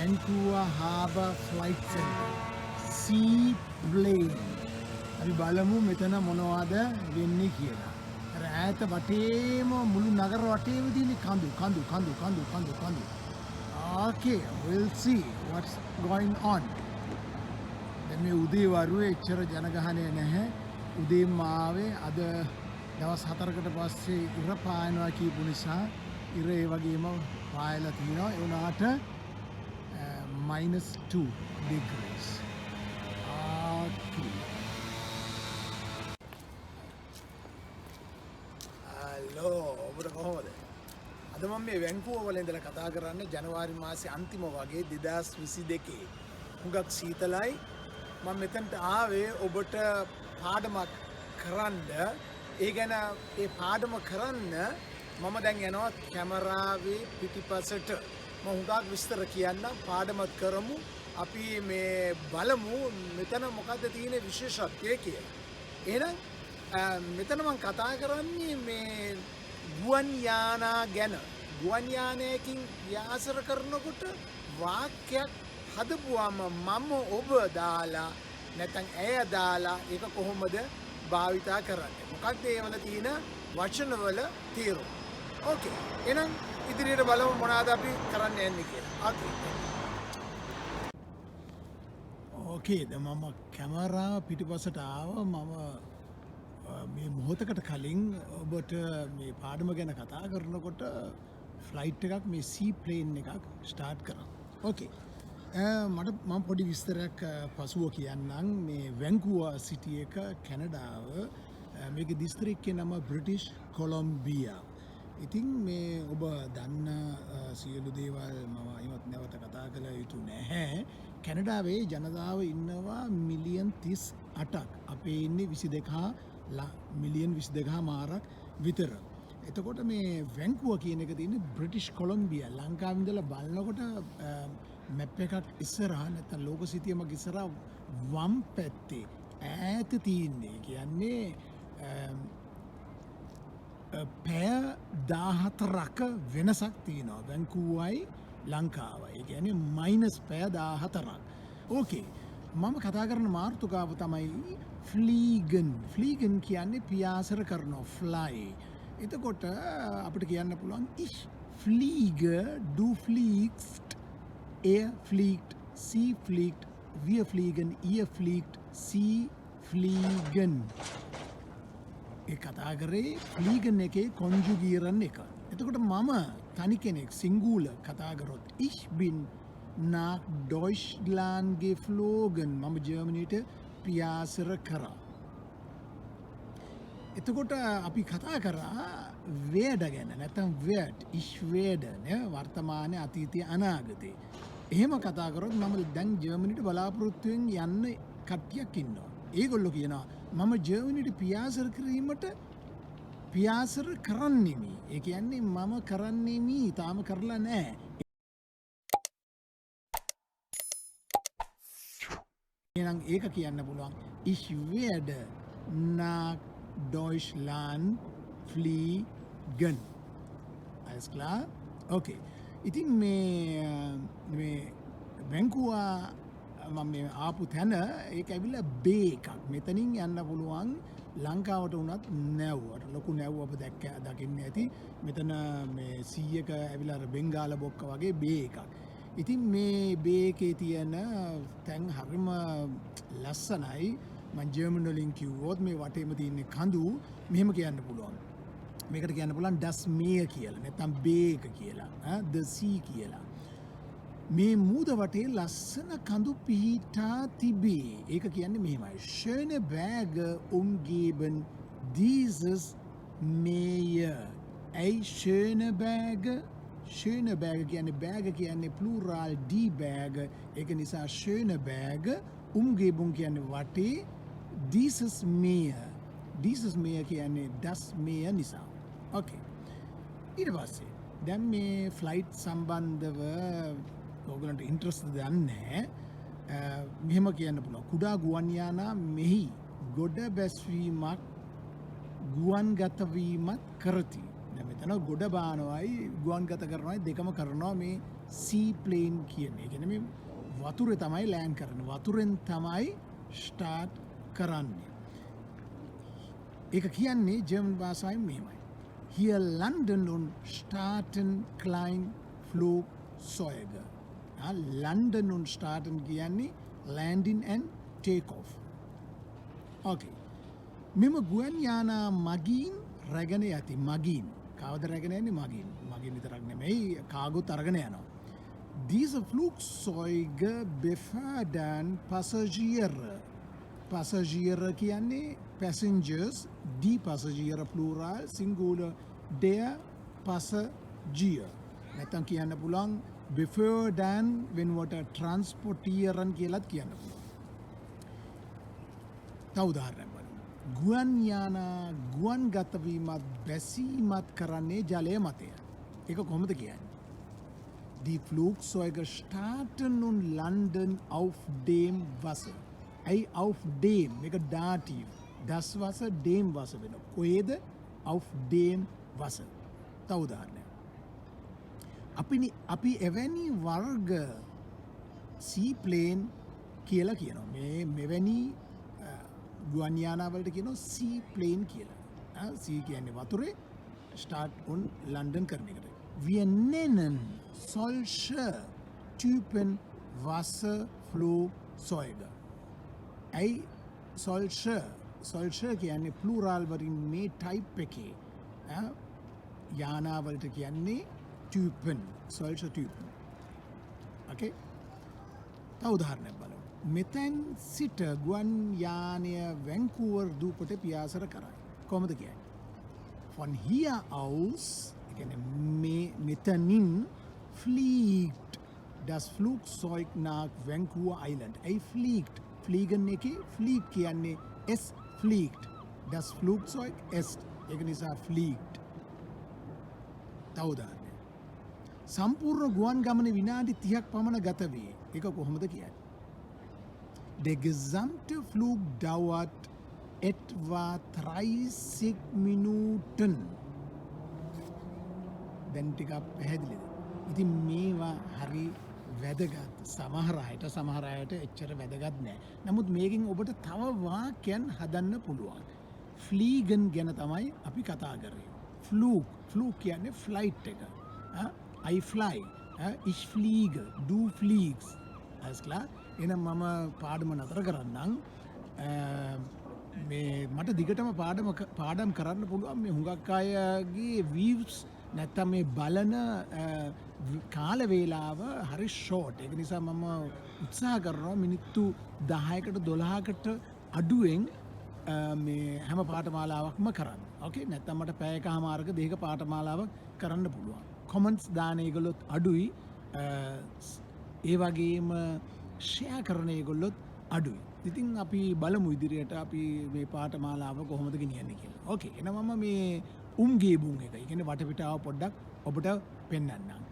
Vancouver Harbour Flight Center. Sea plane. අපි බලමු මෙතන මොනවද වෙන්නේ කියලා. අර ඈත වටේම මුළු නගර වටේම තියෙන කඳු. Okay, we'll see what's going on. දැන් මේ උදේ වරුවේ එච්චර ජනගහනය නැහැ. උදේම ආවේ අද දවස් 4කට පස්සේ ඉර පායනවා කියපු නිසා ඉර ඒ වගේම පායලා තියෙනවා. ඒ වුණාට -2 degrees. Okay. Hello, ඔබට කොහොමද? අද මම මේ වැන්කූවර් වල ඉඳලා කතා කරන්නේ ජනවාරි මාසේ අන්තිම වගේ 2022. හුඟක් සීතලයි. මම මෙතනට ආවේ ඔබට පාඩමක් කරන්න. ඒ ගැන ඒ පාඩම කරන්න මම දැන් යනවා කැමරාවේ පිටිපසට. මම හුඟක් විස්තර කියන්න පාඩමත් කරමු. අපි මේ බලමු මෙතන මොකද්ද තියෙන විශේෂත්වය කියලා. එහෙනම් මෙතන මම කතා කරන්නේ මේ ගුවන් යානා ගැන. ගුවන් යානයකින් ව්‍යාසර කරනකොට වාක්‍යයක් හදපුවාම මම ඔබ දාලා නැත්නම් ඇය දාලා ඒක කොහොමද භාවිතා කරන්නේ? මොකක්ද ඒවල තියෙන වචනවල තේරුම? ඕකේ. එහෙනම් ඉදිරියට බලමු මොනවද අපි කරන්න යන්නේ කියලා. ඕකේ. දැන් මම කැමරාව පිටිපසට ආවා. මම මේ මොහොතකට කලින් ඔබට මේ පාඩම ගැන කතා කරනකොට ෆ්ලයිට් එකක් මේ සී ප්ලේන් එකක් ස්ටාර්ට් කරා. ඕකේ. මම පොඩි විස්තරයක් පසුව කියන්නම්. මේ වැන්කූවර් සිටි එක කැනඩාව. මේකේ දිස්ත්‍රික්කේ නම බ්‍රිටිෂ් කොලොම්බියා. ඉතින් මේ ඔබ දන්න සියලු දේවල් මම අයිමත් නැවත කතා කළ යුතු නැහැ. කැනඩාවේ ජනතාව ඉන්නවා මිලියන් 38ක්. අපේ ඉන්නේ 22 මිලියන් 22 මාරක් විතර. එතකොට මේ වැන්කූවර් කියන එක තියෙන්නේ බ්‍රිටිෂ් කොලොම්බියා. ලංකාවේ ඉඳලා බලනකොට මැප් එකක් ඉස්සරහා නැත්නම් ලෝක සිතියමක් ඉස්සරහා වම් පැත්තේ ඈත තියෙන්නේ. කියන්නේ පැය 14ක වෙනසක් තියෙනවා වැන්කූවර්යි ලංකාවයි. ඒ කියන්නේ මයිනස් පැය 14ක්. ඕකේ. මම කතා කරන මාතෘකාව තමයි ෆ්ලීගන්. ෆ්ලීගන් කියන්නේ පියාසර කරනවා, ෆ්ලයි. එතකොට අපිට කියන්න පුළුවන් ich fliege, du fliegst, er fliegt, sie fliegt, wir fliegen, ihr fliegt, sie fliegen. ඒ කතා කරේ ෆ්ලිegen එකේ konjugieren එක. එතකොට මම තනි කෙනෙක් සිංගුල කතා කරොත් ich bin nach Deutschland geflogen. මම ජර්මනියට පියාසර කරා. එතකොට අපි කතා කරා werde ගැන. නැත්නම් werd, ich werde නේ වර්තමානයේ අතීතයේ අනාගතේ. එහෙම කතා කරොත් මම දැන් ජර්මනියට බලාපොරොත්තු වෙන යන්න කට්ටියක් ඉන්නවා. ඒගොල්ලෝ කියනවා මම ජර්මනියට පියාසර කිරීමට පියාසර කරන්නෙමි. ඒ කියන්නේ මම කරන්නෙමි, තාම කරලා නැහැ. එහෙනම් ඒක කියන්න පුළුවන් ich werde nach Deutschland fliegen. Alles klar? Okay. ඉතින් මේ වැන්කූවර් මම මේ ආපු තැන ඒක ඇවිල්ලා බේ එකක්. මෙතනින් යන්න පුළුවන් ලංකාවට වුණත් නැව්වට. ලොකු නැව් අප දකින්න ඇති. මෙතන මේ 100ක ඇවිල්ලා අර බෙන්ගාල බොක්ක වගේ බේ එකක්. ඉතින් මේ බේ එකේ තියෙන තැන් හරිම ලස්සනයි. මම ජර්මන් වලින් කිව්වොත් මේ වටේම තියෙන කඳු මෙහෙම කියන්න පුළුවන්. මේකට කියන්න පුළුවන් das Meer කියලා. නැත්නම් බේ එක කියලා. the sea කියලා. මේ මූද වටේ ලස්සන කඳු පිහිටා තිබේ. ඒක කියන්නේ මෙහෙමයි. Schöne Berge umgeben dieses Meer. Ei schöne Berge. Schöne Berge කියන්නේ Berge කියන්නේ plural die Berge. ඒක නිසා schöne Berge umgeben කියන්නේ වටේ dieses Meer. Dieses Meer කියන්නේ das Meer නිසා. Okay. ඊට පස්සේ දැන් මේ ෆ්ලයිට් සම්බන්ධව ඔයගලන්ට ඉන්ට්‍රස්ට් දන්නේ මෙහෙම කියන්න පුළුවන්. කුඩා ගුවන් යානා මෙහි ගොඩ බැස්වීමක් ගුවන්ගත වීමත් කරති. දැන් මෙතන ගොඩ බානවයි ගුවන් ගත කරනවයි දෙකම කරනවා මේ sea plane කියන්නේ. ඒ කියන්නේ මේ වතුරේ තමයි ලෑන්ඩ් කරන්නේ. වතුරෙන් තමයි ස්ටාර්ට් කරන්නේ. ඒක කියන්නේ ජර්මන් භාෂාවෙන් මෙහෙමයි. Hier landen und starten klein Flugzeuge. Ja, landen und starten කියන්නේ landing and take off. Okay. මෙම ගුවන් යානා මගින් රැගෙන යති. මගින්. කවද රැගෙන යන්නේ මගින්. මගින් විතරක් නෙමෙයි කාගොත් අරගෙන යනවා. Diese Flugzeuge befördern Passagiere. Passagiere කියන්නේ passengers, die Passagiere plural, singular, der Passagier. නැත්තම් කියන්න පුළුවන් befördern වෙනුවට transportieren කියලාත් කියන්න පුළුවන්. තව උදාහරණයක් බලමු. ගුවන් යානා ගුවන් ගතවීමත් බැසීමත් කරන්නේ ජලය මතය. ඒක කොහොමද කියන්නේ? Die Flugzeuge starten und landen auf dem Wasser. Ei auf dem, මේක dativ. Das Wasser, dem Wasser වෙනවා. කොහෙද? Auf dem Wasser. තව උදාහරණයක්. අපි එවැනි වර්ග sea plane කියලා කියනවා. මෙවැනි ගුවන් යානා වලට කියනවා sea plane කියලා. sea කියන්නේ වතුරේ start und landen කරන එකට. Wir nennen solche Typen Wasserflugzeuge. Ei solche කියන්නේ plural වලින් මේ type එකේ යානා වලට කියන්නේ Typen, solche Typen. Okay? තව උදාහරණයක් බලමු. මෙතෙන් සිට ගුවන් යානය වැන්කූවර් දූපත පියාසර කරයි. කොහොමද කියන්නේ? Von hier aus, කියන්නේ මෙතනින් fliegt das Flugzeug nach Vancouver Island. Ei fliegt. Fliegen එකේ fliegt කියන්නේ es fliegt. Das Flugzeug ist. ඒක නිසා fliegt. තව උදාහරණයක්. සම්පූර්ණ ගුවන් ගමන විනාඩි 30ක් පමණ ගත වේ. ඒක කොහොමද කියන්නේ? Der gesamte Flug dauert etwa 30 Minuten. දැන් ටිකක් පැහැදිලිද? ඉතින් මේවා හරි වැදගත්. සමහර අයට එච්චර වැදගත් නෑ. නමුත් මේකෙන් ඔබට තව වාක්‍යයන් හදන්න පුළුවන්. Fliegen ගැන තමයි අපි කතා කරේ. Flug කියන්නේ flight එක. I fly, ich fliege, du fliegst. Alles klar? එහෙනම් මම පාඩම නතර කරන්නම්. මේ මට දිගටම පාඩම් කරන්න පුළුවන් මේ හුඟක් අයගේ views නැත්තම් මේ බලන කාල වේලාව හරි ෂෝට්. ඒක නිසා මම උත්සාහ කරනවා මිනිත්තු 10කට 12කට අඩුවෙන් මේ හැම පාඨමාලාවක්ම කරන්න. ඕකේ? නැත්තම් මට පැයකමාරක දෙක පාඨමාලාවක් කරන්න පුළුවන්. කොමන්ට්ස් දාන ඒගොල්ලොත් අඩුයි. ඒ වගේම ෂෙයා කරන ඒගොල්ලොත් අඩුයි. ඉතින් අපි බලමු ඉදිරියට අපි මේ පාඨමාලාව කොහොමද ගෙනියන්නේ කියලා. ඕකේ. එහෙනම් මම මේ උම්ගේ බුම් එක. ඒ කියන්නේ වටපිටාව පොඩ්ඩක් ඔබට පෙන්වන්නම්.